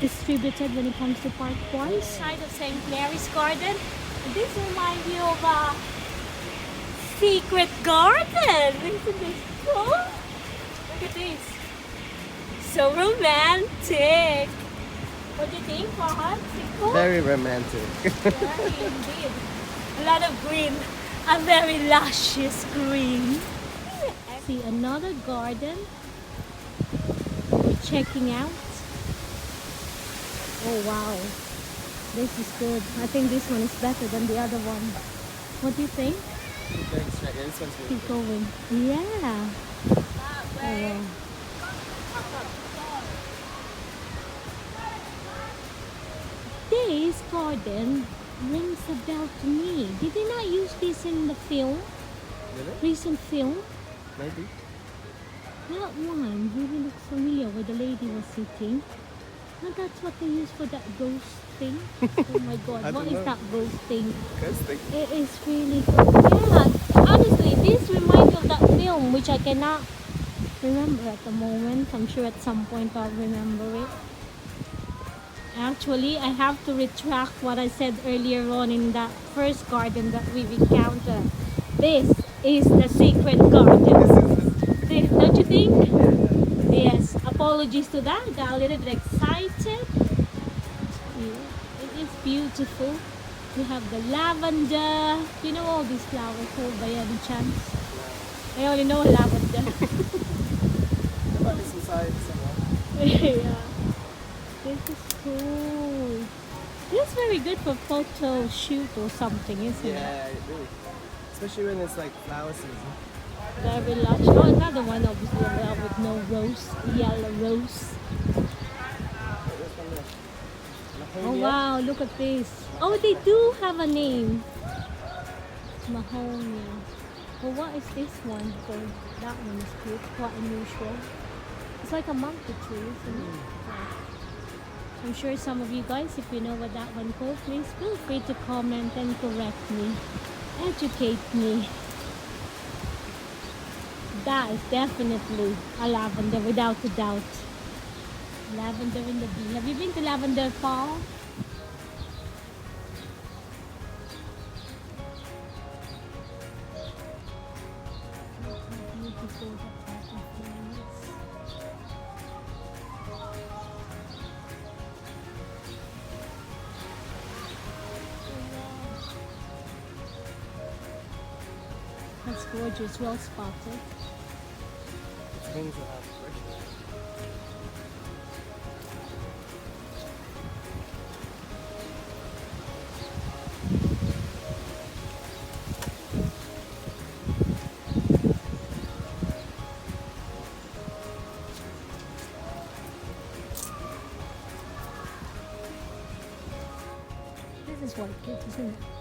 distributed when it comes to park points. Side of St. Mary's Garden. This reminds you of a secret garden. Isn't this cool? Look at this. So romantic. What do you think, Fahad? Cool? Very romantic. Very indeed. A lot of green. A very luscious green. See another garden we're checking out. Oh wow, this is good. I think this one is better than the other one. What do you think? Keep going straight. Yeah, this one's really Keep good. going. Yeah. Oh, wow. This garden rings a bell to me. Did they not use this in the film? Really? Recent film? Maybe. That one really looks familiar where the lady was sitting. And that's what they use for that ghost thing. Oh my god, I what don't is know. that ghost thing? Ghost thing. It is really good. Yeah, honestly, this reminds me of that film which I cannot remember at the moment. I'm sure at some point I'll remember it. Actually, I have to retract what I said earlier on in that first garden that we've encountered. This is the secret garden. Don't you think? Yes, apologies to that. Got a little bit excited. Yeah, it is beautiful. We have the lavender. You know all these flowers hold by any chance? I only know lavender. How about this inside somewhere? Yeah. This is cool. This is very good for photo shoot or something, isn't it? Yeah, really. Especially when it's like flower season. Very lush. Oh, another one obviously with no rose, yellow rose. Oh wow, look at this. Oh, they do have a name. Mahoney. Well, what is this one? Oh, that one is cute, quite unusual. It's like a monkey tree, isn't it? Yeah. I'm sure some of you guys, if you know what that one called, please feel free to comment and correct me. Educate me. That is definitely a lavender, without a doubt. Lavender in the bee. Have you been to Lavender Fall? Look how beautiful that butterfly is. That's gorgeous, well spotted. Its wings are out. This is what it is, isn't it?